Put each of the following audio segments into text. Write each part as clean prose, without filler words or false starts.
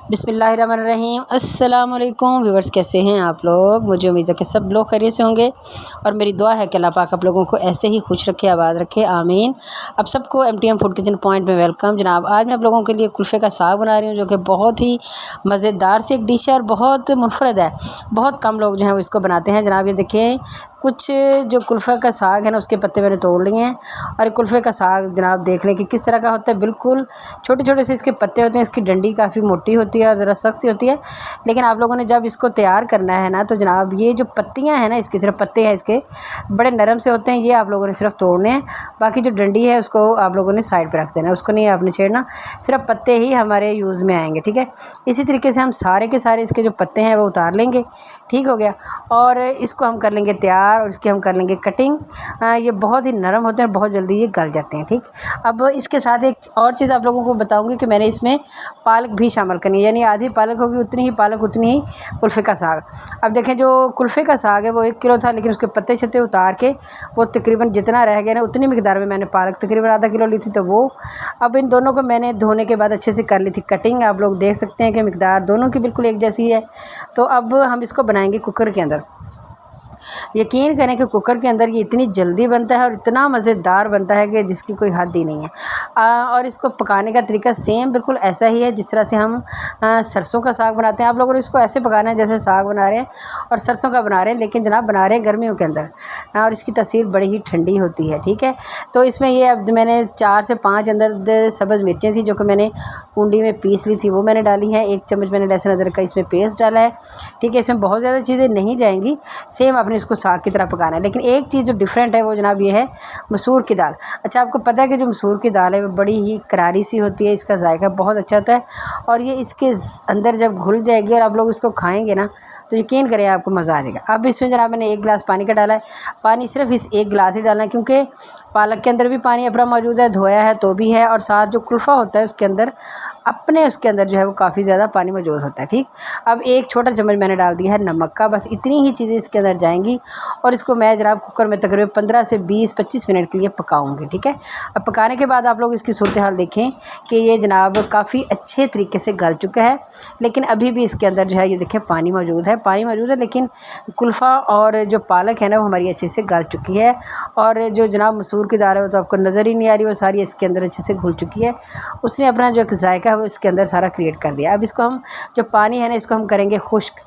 बिस्मिल्लाहिर्रहमानिर्रहीम। अस्सलाम वालेकुम व्यूअर्स, कैसे हैं आप लोग। मुझे उम्मीद है कि सब लोग खैरियत से होंगे और मेरी दुआ है कि अल्लाह पाक आप लोगों को ऐसे ही खुश रखे, आबाद रखे, आमीन। अब सबको MTM फूड किचन पॉइंट में वेलकम। जनाब, आज मैं आप लोगों के लिए कुल्फ़े का साग बना रही हूँ, जो कि बहुत ही मज़ेदार सी एक डिश है और बहुत मुनफरद है। बहुत कम लोग जो हैं वो इसको बनाते हैं। जनाब, ये देखें, कुछ जो कुल्फ़े का साग है ना, उसके पत्ते मैंने तोड़ लिए हैं और कुल्फ़े का साग जनाब देख लें कि किस तरह का होता है। बिल्कुल छोटे छोटे से इसके पत्ते होते हैं। इसकी डंडी काफ़ी मोटी होती है और ज़रा सख्त सी होती है, लेकिन आप लोगों ने जब इसको तैयार करना है ना, तो जनाब ये जो पत्तियां हैं ना, इसके सिर्फ पत्ते हैं, इसके बड़े नरम से होते हैं। ये आप लोगों ने सिर्फ तोड़ने हैं, बाकी जो डंडी है उसको आप लोगों ने साइड पर रख देना है, उसको नहीं आपने छेड़ना। सिर्फ पत्ते ही हमारे यूज़ में आएंगे, ठीक है। इसी तरीके से हम सारे के सारे इसके जो पत्ते हैं वो उतार लेंगे, ठीक हो गया। और इसको हम कर लेंगे तैयार और इसकी हम कर लेंगे कटिंग। ये बहुत ही नरम होते हैं, बहुत जल्दी ये गल जाते हैं, ठीक। अब इसके साथ एक और चीज़ आप लोगों को बताऊंगी कि मैंने इसमें पालक भी शामिल करनी है, यानी आधी पालक होगी, उतनी ही पालक उतनी ही कुल्फ़े का साग। अब देखें, जो कुल्फ़े का साग है वो 1 किलो था, लेकिन उसके पत्ते शत्ते उतार के वो तकरीबन जितना रह गया ना, उतनी मिकदार में मैंने पालक तकरीबन आधा किलो ली थी। तो वो अब इन दोनों को मैंने धोने के बाद अच्छे से कर ली थी कटिंग। आप लोग देख सकते हैं कि मिकदार दोनों की बिल्कुल एक जैसी है। तो अब हम इसको बनाएंगे कुकर के अंदर। यकीन करें कि कुकर के अंदर ये इतनी जल्दी बनता है और इतना मज़ेदार बनता है कि जिसकी कोई हद ही नहीं है। और इसको पकाने का तरीका सेम बिल्कुल ऐसा ही है जिस तरह से हम सरसों का साग बनाते हैं। आप लोगों ने इसको ऐसे पकाना है जैसे साग बना रहे हैं और सरसों का बना रहे हैं, लेकिन जनाब बना रहे हैं गर्मियों के अंदर, और इसकी तासीर बड़ी ही ठंडी होती है, ठीक है। तो इसमें ये अब मैंने 4 से 5 अंदर सब्ज़ मिर्चें थी, जो कि मैंने कुंडी में पीस ली थी, वो मैंने डाली हैं। 1 चम्मच मैंने लहसुन अदरक का इसमें पेस्ट डाला है, ठीक है। इसमें बहुत ज़्यादा चीज़ें नहीं जाएंगी, सेम आपने इसको साग की तरह पकाना है। लेकिन एक चीज़ जो डिफरेंट है वो जनाब ये है मसूर की दाल। अच्छा, आपको पता है कि जो मसूर की दाल है वो बड़ी ही करारी सी होती है, इसका जायका बहुत अच्छा होता है और ये इसके अंदर जब घुल जाएगी और आप लोग इसको खाएंगे ना, तो यकीन करें आपको मज़ा आ जाएगा। अब इसमें जनाब मैंने 1 गिलास पानी का डाला है। पानी सिर्फ इस 1 गिलास ही डालना है, क्योंकि पालक के अंदर भी पानी अपना मौजूद है, धोया है तो भी है, और साथ जो कुल्फ़ा होता है उसके अंदर उसके अंदर जो है वो काफ़ी ज़्यादा पानी मौजूद होता है, ठीक। अब 1 छोटा चम्मच मैंने डाल दिया है नमक का, बस इतनी ही चीज़ें इसके अंदर जाएंगी और इसको मैं जनाब कुकर में तकरीबन 15 से 20-25 मिनट के लिए पकाऊंगी, ठीक है। अब पकाने के बाद आप लोग इसकी सूरत हाल देखें कि ये जनाब काफ़ी अच्छे तरीके से गल चुका है, लेकिन अभी भी इसके अंदर जो है ये देखें पानी मौजूद है, लेकिन कुल्फ़ा और जो पालक है ना वो हमारी अच्छे से गल चुकी है। और जो जनाब मसूर की दाल है वो तो आपको नज़र ही नहीं आ रही, वो सारी इसके अंदर अच्छे से घुल चुकी है। उसने अपना जो एक जायका है वो इसके अंदर सारा क्रिएट कर दिया। अब इसको हम जो पानी है ना, इसको हम करेंगे खुश्क।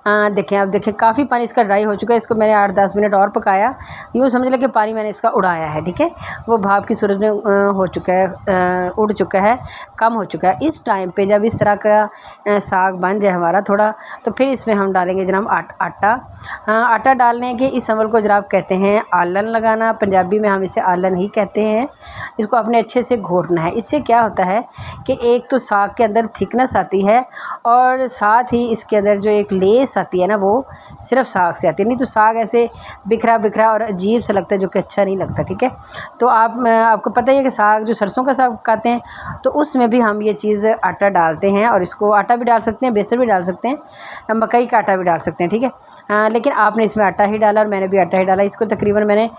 देखें, अब देखें काफ़ी पानी इसका ड्राई हो चुका है। इसको मैंने 8-10 मिनट और पकाया, यूँ समझ लें कि पानी मैंने इसका उड़ाया है, ठीक है। वो भाप की सूरत में हो चुका है, उड़ चुका है, कम हो चुका है। इस टाइम पे जब इस तरह का साग बन जाए हमारा थोड़ा, तो फिर इसमें हम डालेंगे जनाब आटा। आटा डालने के इस अमल को जनाब कहते हैं आलन लगाना, पंजाबी में हम इसे आलन ही कहते हैं। इसको अपने अच्छे से घोटना है। इससे क्या होता है कि एक तो साग के अंदर थिकनेस आती है और साथ ही इसके अंदर जो एक लेस आती है ना, वो सिर्फ साग से आती है, नहीं तो साग ऐसे बिखरा बिखरा और अजीब सा लगता है, जो कि अच्छा नहीं लगता, ठीक है। तो आपको पता ही है कि साग जो सरसों का साग पकाते हैं तो उसमें भी हम ये चीज़ आटा डालते हैं, और इसको आटा भी डाल सकते हैं, बेसन भी डाल सकते हैं, मकई का आटा भी डाल सकते हैं, ठीक है। लेकिन आपने इसमें आटा ही डाला और मैंने भी आटा ही डाला। इसको तकरीबन मैंने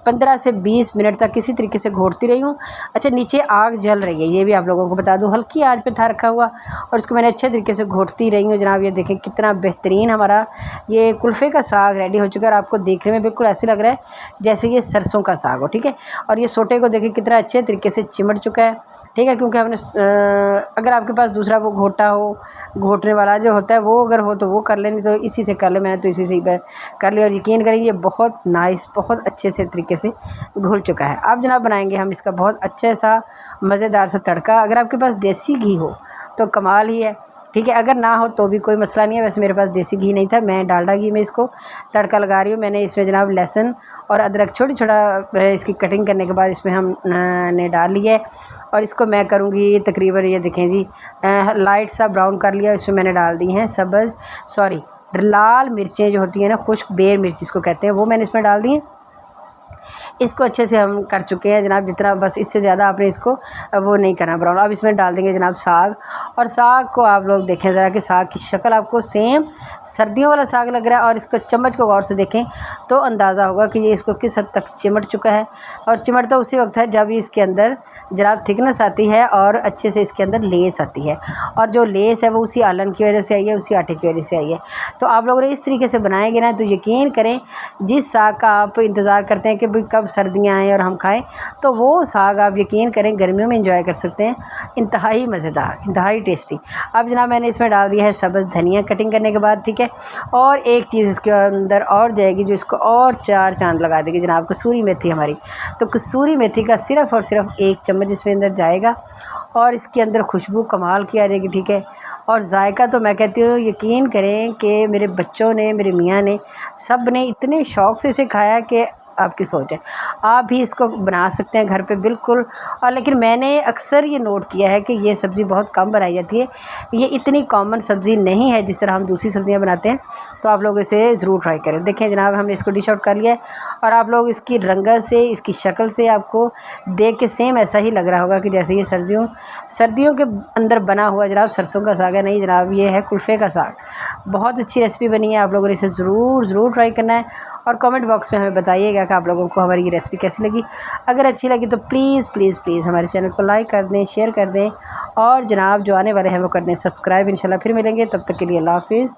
15 से 20 मिनट तक किसी तरीके से घोटती रही हूँ। अच्छा, नीचे आग जल रही है, ये भी आप लोगों को बता दूँ, हल्की आंच पे था रखा हुआ और इसको मैंने अच्छे तरीके से घोटती रही हूँ। जनाब ये देखें कितना बेहतरीन हमारा ये कुल्फ़े का साग रेडी हो चुका है और आपको देखने में बिल्कुल ऐसे लग रहा है जैसे ये सरसों का साग हो, ठीक है। और ये सोटे को देखें कितना अच्छे तरीके से चिमट चुका है, ठीक है, क्योंकि हमने अगर आपके पास दूसरा वो घोटा हो, घोटने वाला जो होता है वो अगर हो तो वो कर लें, नहीं तो इसी से कर ले। मैंने तो इसी से ही कर लिया और यकीन करें ये बहुत नाइस, बहुत अच्छे से तरीके से घुल चुका है। अब जनाब बनाएंगे हम इसका बहुत अच्छा सा मज़ेदार सा तड़का। अगर आपके पास देसी घी हो तो कमाल ही है, ठीक है। अगर ना हो तो भी कोई मसला नहीं है। वैसे मेरे पास देसी घी नहीं था, मैं डालडा घी में इसको तड़का लगा रही हूँ। मैंने इसमें जनाब लहसुन और अदरक छोटा इसकी कटिंग करने के बाद इसमें हम ने डाल लिया है और इसको मैं करूँगी तकरीबन, ये देखें जी, लाइट सा ब्राउन कर लिया। इसमें मैंने डाल दी हैं लाल मिर्चें जो होती हैं ना, खुश्क बेर मिर्च जिसको कहते हैं, वो मैंने इसमें डाल दी हैं। इसको अच्छे से हम कर चुके हैं जनाब, जितना बस इससे ज़्यादा आपने इसको वो नहीं करना ब्राउन। अब इसमें डाल देंगे जनाब साग, और साग को आप लोग देखें ज़रा कि साग की शक्ल आपको सेम सर्दियों वाला साग लग रहा है, और इसको चम्मच को गौर से देखें तो अंदाज़ा होगा कि ये इसको किस हद तक चिमट चुका है। और चिमट तो उसी वक्त है जब इसके अंदर जनाब थिकनेस आती है और अच्छे से इसके अंदर लेस आती है, और जो लेस है वो उसी आलन की वजह से आई है, उसी आटे की वजह से आई है। तो आप लोगों ने इस तरीके से बनाएंगे ना तो यकीन करें, जिस साग का आप इंतज़ार करते हैं कि भाई कब सर्दियाँ आएँ और हम खाएं, तो वो साग आप यकीन करें गर्मियों में इंजॉय कर सकते हैं। इंतहाई मज़ेदार, इंतहाई टेस्टी। अब जनाब मैंने इसमें डाल दिया है सब्ज़ धनिया कटिंग करने के बाद, ठीक है। और एक चीज़ इसके अंदर और जाएगी जो इसको और चार चांद लगा देगी जनाब, कसूरी मेथी हमारी। तो कसूरी मेथी का सिर्फ़ और सिर्फ 1 चम्मच इसमें अंदर जाएगा, और इसके अंदर खुशबू कमाल की आ जाएगी, ठीक है। और जायका तो मैं कहती हूँ यकीन करें कि मेरे बच्चों ने, मेरे मियाँ ने, सब ने इतने शौक़ से इसे खाया कि आपकी सोच है। आप भी इसको बना सकते हैं घर पे बिल्कुल। और लेकिन मैंने अक्सर ये नोट किया है कि ये सब्ज़ी बहुत कम बनाई जाती है, ये इतनी कॉमन सब्ज़ी नहीं है जिस तरह हम दूसरी सब्ज़ियाँ बनाते हैं। तो आप लोग इसे ज़रूर ट्राई करें। देखें जनाब हमने इसको डिश आउट कर लिया है, और आप लोग इसकी रंगत से, इसकी शक्ल से आपको देख के सेम ऐसा ही लग रहा होगा कि जैसे ये सर्दियों के अंदर बना हुआ जनाब सरसों का साग है। नहीं जनाब, ये है कुल्फ़े का साग। बहुत अच्छी रेसिपी बनी है, आप लोगों ने इसे ज़रूर ट्राई करना है, और कमेंट बॉक्स में हमें बताइएगा कि आप लोगों को हमारी ये रेसिपी कैसी लगी। अगर अच्छी लगी तो प्लीज़ हमारे चैनल को लाइक कर दें, शेयर कर दें, और जनाब जो आने वाले हैं वो कर दें सब्सक्राइब। इंशाल्लाह फिर मिलेंगे, तब तक के लिए अल्लाह हाफ़िज़।